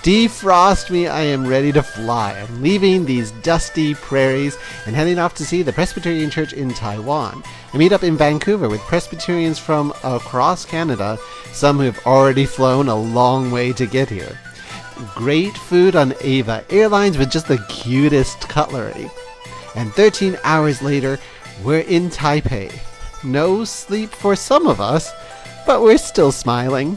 Defrost me, I am ready to fly. I'm leaving these dusty prairies and heading off to see the Presbyterian Church in Taiwan. I meet up in Vancouver with Presbyterians from across Canada, some who have already flown a long way to get here. Great food on Ava Airlines with just the cutest cutlery. And 13 hours later, we're in Taipei. No sleep for some of us, but we're still smiling.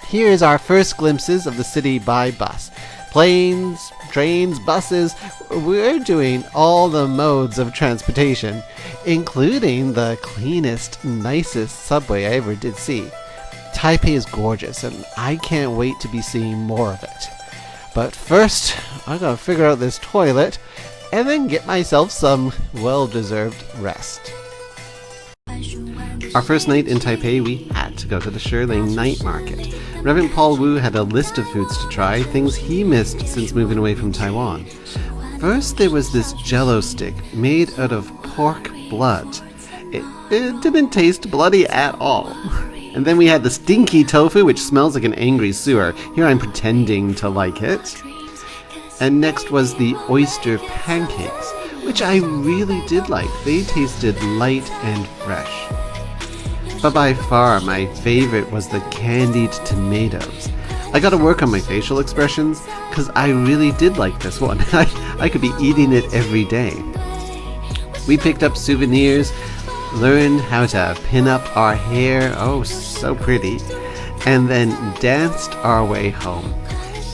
Here's our first glimpses of the city by bus. Planes, trains, buses, we're doing all the modes of transportation, including the cleanest, nicest subway I ever did see. Taipei is gorgeous, and I can't wait to be seeing more of it. But first, I gotta figure out this toilet, and then get myself some well-deserved rest. Our first night in Taipei, we had to go to the Shirling night market. Reverend Paul Wu had a list of foods to try, things he missed since moving away from Taiwan. First, there was this jello stick made out of pork blood. It didn't taste bloody at all. And then we had the stinky tofu, which smells like an angry sewer. Here I'm pretending to like it. And next was the oyster pancakes, which I really did like. They tasted light and fresh. But by far, my favorite was the candied tomatoes. I gotta work on my facial expressions, because I really did like this one. I could be eating it every day. We picked up souvenirs, learned how to pin up our hair, oh so pretty, and then danced our way home.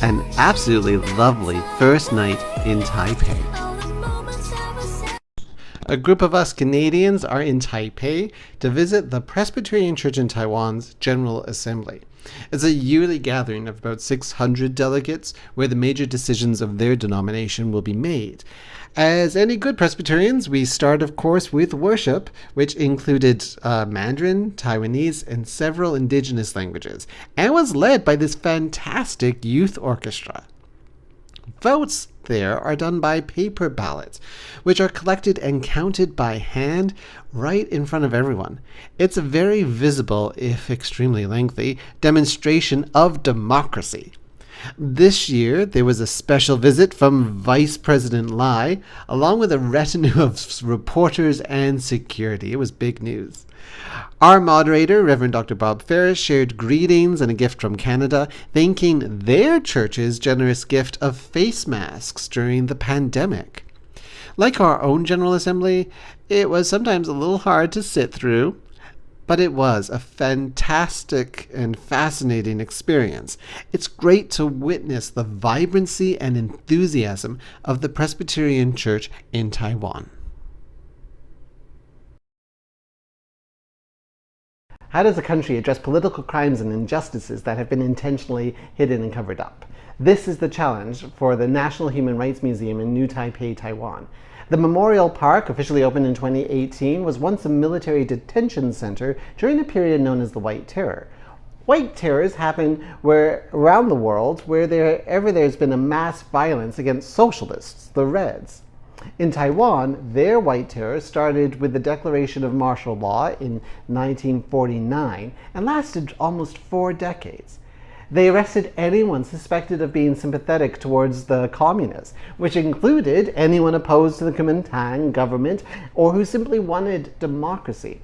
An absolutely lovely first night in Taipei. A group of us Canadians are in Taipei to visit the Presbyterian Church in Taiwan's General Assembly. It's a yearly gathering of about 600 delegates where the major decisions of their denomination will be made. As any good Presbyterians, we start, of course, with worship, which included Mandarin, Taiwanese, and several indigenous languages, and was led by this fantastic youth orchestra. Votes there are done by paper ballots, which are collected and counted by hand right in front of everyone. It's a very visible, if extremely lengthy, demonstration of democracy. This year, there was a special visit from Vice President Lai, along with a retinue of reporters and security. It was big news. Our moderator, Reverend Dr. Bob Ferris, shared greetings and a gift from Canada, thanking their church's generous gift of face masks during the pandemic. Like our own General Assembly, it was sometimes a little hard to sit through, but it was a fantastic and fascinating experience. It's great to witness the vibrancy and enthusiasm of the Presbyterian Church in Taiwan. How does a country address political crimes and injustices that have been intentionally hidden and covered up? This is the challenge for the National Human Rights Museum in New Taipei, Taiwan. The Memorial Park, officially opened in 2018, was once a military detention center during a period known as the White Terror. White terrors happen around the world wherever there's been a mass violence against socialists, the Reds. In Taiwan, their White Terror started with the declaration of martial law in 1949 and lasted almost 4 decades. They arrested anyone suspected of being sympathetic towards the communists, which included anyone opposed to the Kuomintang government or who simply wanted democracy.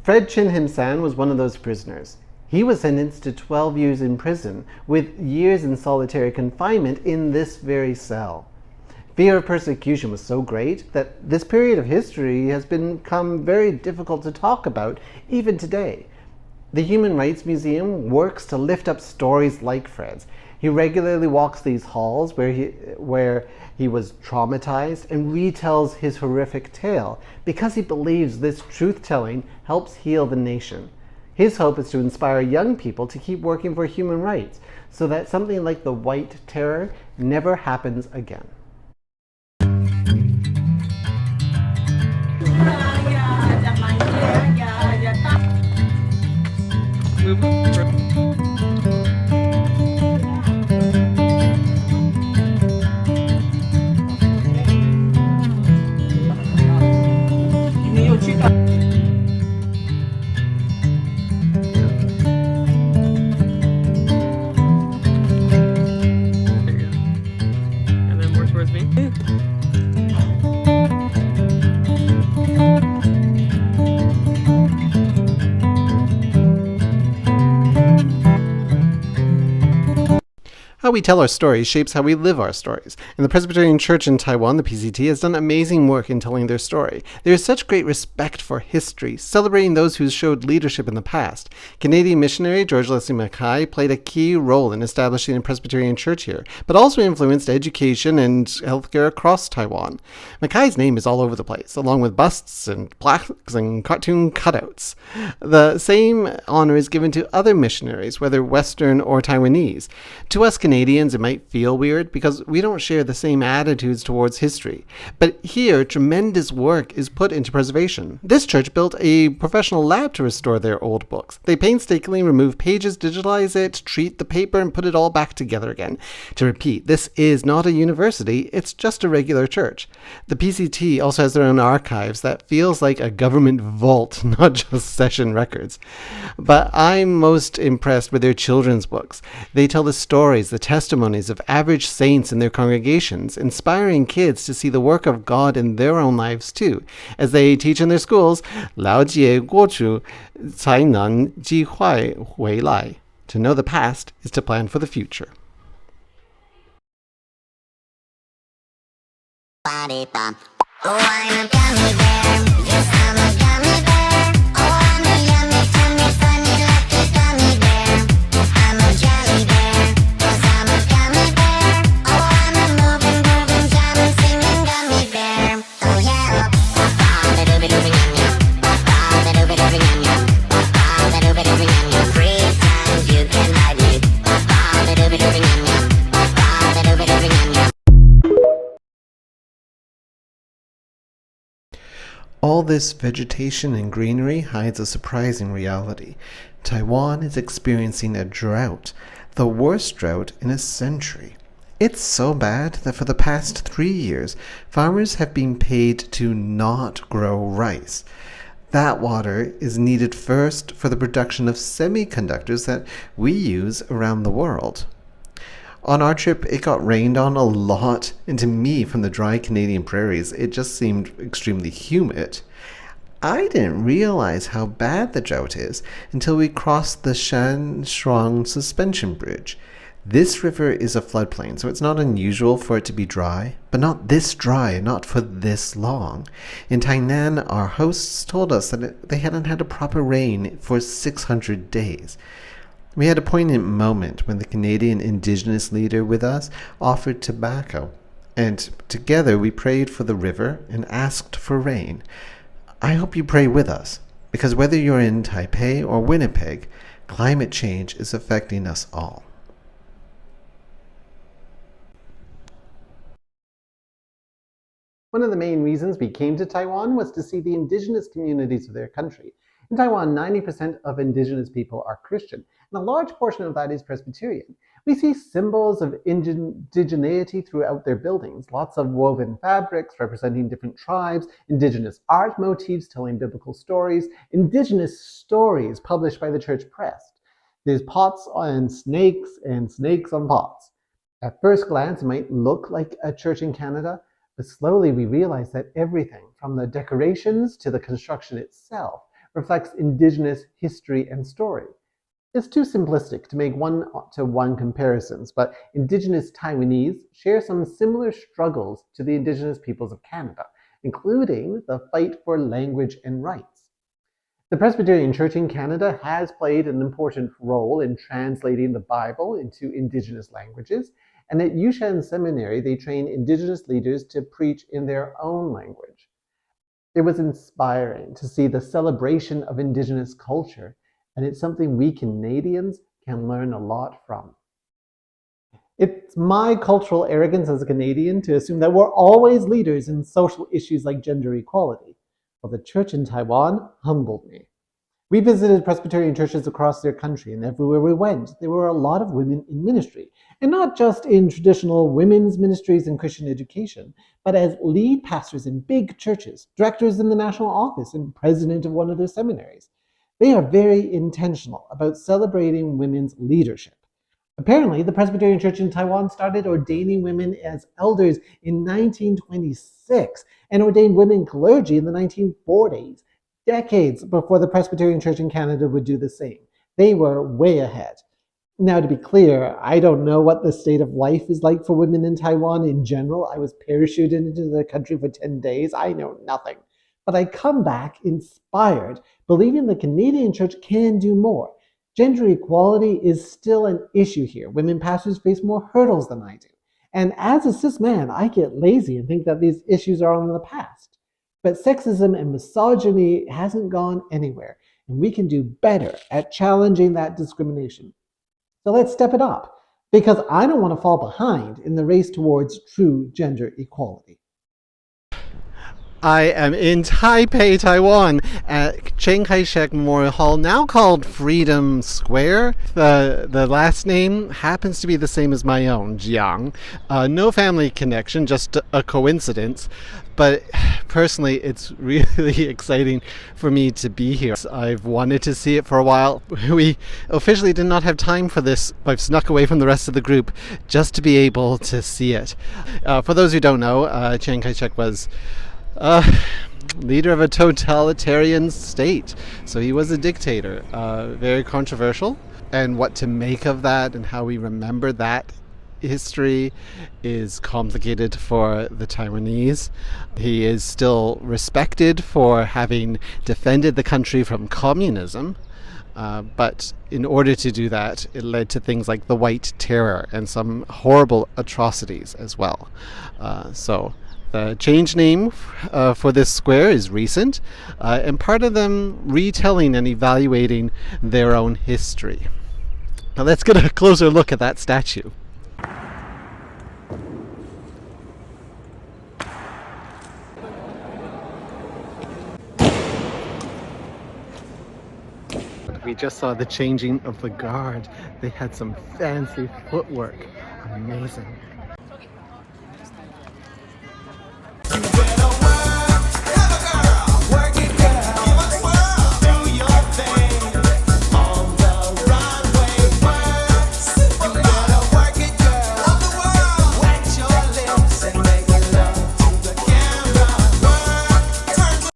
Fred Chin Him San was one of those prisoners. He was sentenced to 12 years in prison, with years in solitary confinement in this very cell. Fear of persecution was so great that this period of history has become very difficult to talk about even today. The Human Rights Museum works to lift up stories like Fred's. He regularly walks these halls where he was traumatized and retells his horrific tale because he believes this truth-telling helps heal the nation. His hope is to inspire young people to keep working for human rights so that something like the White Terror never happens again. How we tell our stories shapes how we live our stories, and the Presbyterian Church in Taiwan, the PCT, has done amazing work in telling their story. There is such great respect for history, celebrating those who showed leadership in the past. Canadian missionary George Leslie Mackay played a key role in establishing a Presbyterian Church here, but also influenced education and healthcare across Taiwan. Mackay's name is all over the place, along with busts and plaques and cartoon cutouts. The same honor is given to other missionaries, whether Western or Taiwanese. To us Canadians, it might feel weird because we don't share the same attitudes towards history. But here, tremendous work is put into preservation. This church built a professional lab to restore their old books. They painstakingly remove pages, digitalize it, treat the paper, and put it all back together again. To repeat, this is not a university, it's just a regular church. The PCT also has their own archives that feels like a government vault, not just session records. But I'm most impressed with their children's books. They tell the stories, the testimonies of average saints in their congregations, inspiring kids to see the work of God in their own lives too. As they teach in their schools, 了解过去才能机会回来. To know the past is to plan for the future. Oh, I'm a gummy bear. Yes, I'm a gummy bear. Oh, I'm a yummy, tummy, funny, lucky gummy bear. I'm a jelly bear, 'cause I'm a gummy bear. Oh, I'm a moving, grooving, jamming, singing gummy bear. Oh, yeah. Ba-ba-ba-dooby-dooby, yum-yum. Ba-ba-ba-dooby-dooby, yum-yum. Ba-ba-ba-dooby-dooby, yum-yum. 3 times you can hide me. Ba-ba-ba-dooby-dooby, yum-yum. Ba-ba-ba-dooby-dooby, yum-yum. All this vegetation and greenery hides a surprising reality. Taiwan is experiencing a drought, the worst drought in a century. It's so bad that for the past 3 years, farmers have been paid to not grow rice. That water is needed first for the production of semiconductors that we use around the world. On our trip, it got rained on a lot, and to me, from the dry Canadian prairies, it just seemed extremely humid. I didn't realize how bad the drought is until we crossed the Shan Shuang suspension bridge. This river is a floodplain, so it's not unusual for it to be dry, but not this dry and not for this long. In Tainan, our hosts told us that they hadn't had a proper rain for 600 days. We had a poignant moment when the Canadian Indigenous leader with us offered tobacco, and together we prayed for the river and asked for rain. I hope you pray with us, because whether you're in Taipei or Winnipeg, climate change is affecting us all. One of the main reasons we came to Taiwan was to see the indigenous communities of their country. In Taiwan, 90% of indigenous people are Christian, and a large portion of that is Presbyterian. We see symbols of indigeneity throughout their buildings, lots of woven fabrics representing different tribes, indigenous art motifs telling biblical stories, indigenous stories published by the church press. There's pots and snakes on pots. At first glance, it might look like a church in Canada, but slowly we realize that everything, from the decorations to the construction itself, reflects indigenous history and story. It's too simplistic to make one-to-one comparisons, but indigenous Taiwanese share some similar struggles to the indigenous peoples of Canada, including the fight for language and rights. The Presbyterian Church in Canada has played an important role in translating the Bible into indigenous languages, and at Yushan Seminary, they train indigenous leaders to preach in their own language. It was inspiring to see the celebration of indigenous culture, and it's something we Canadians can learn a lot from. It's my cultural arrogance as a Canadian to assume that we're always leaders in social issues like gender equality. Well, the church in Taiwan humbled me. We visited Presbyterian churches across their country, and everywhere we went, there were a lot of women in ministry. And not just in traditional women's ministries and Christian education, but as lead pastors in big churches, directors in the national office, and president of one of their seminaries. They are very intentional about celebrating women's leadership. Apparently, the Presbyterian Church in Taiwan started ordaining women as elders in 1926 and ordained women clergy in the 1940s, decades before the Presbyterian Church in Canada would do the same. They were way ahead. Now, to be clear, I don't know what the state of life is like for women in Taiwan in general. I was parachuted into the country for 10 days. I know nothing. But I come back inspired, believing the Canadian church can do more. Gender equality is still an issue here. Women pastors face more hurdles than I do. And as a cis man, I get lazy and think that these issues are in the past. But sexism and misogyny hasn't gone anywhere, and we can do better at challenging that discrimination. So let's step it up, because I don't want to fall behind in the race towards true gender equality. I am in Taipei, Taiwan, at Chiang Kai-shek Memorial Hall, now called Freedom Square. The last name happens to be the same as my own, Jiang. No family connection, just a coincidence. But personally, it's really exciting for me to be here. I've wanted to see it for a while. We officially did not have time for this. I've snuck away from the rest of the group just to be able to see it. For those who don't know, Chiang Kai-shek was leader of a totalitarian state. So he was a dictator, very controversial. And what to make of that and how we remember that history is complicated for the Taiwanese. He is still respected for having defended the country from communism. But in order to do that, it led to things like the White Terror and some horrible atrocities as well. So the change name for this square is recent, and part of them retelling and evaluating their own history. Now let's get a closer look at that statue. We just saw the changing of the guard. They had some fancy footwork. Amazing.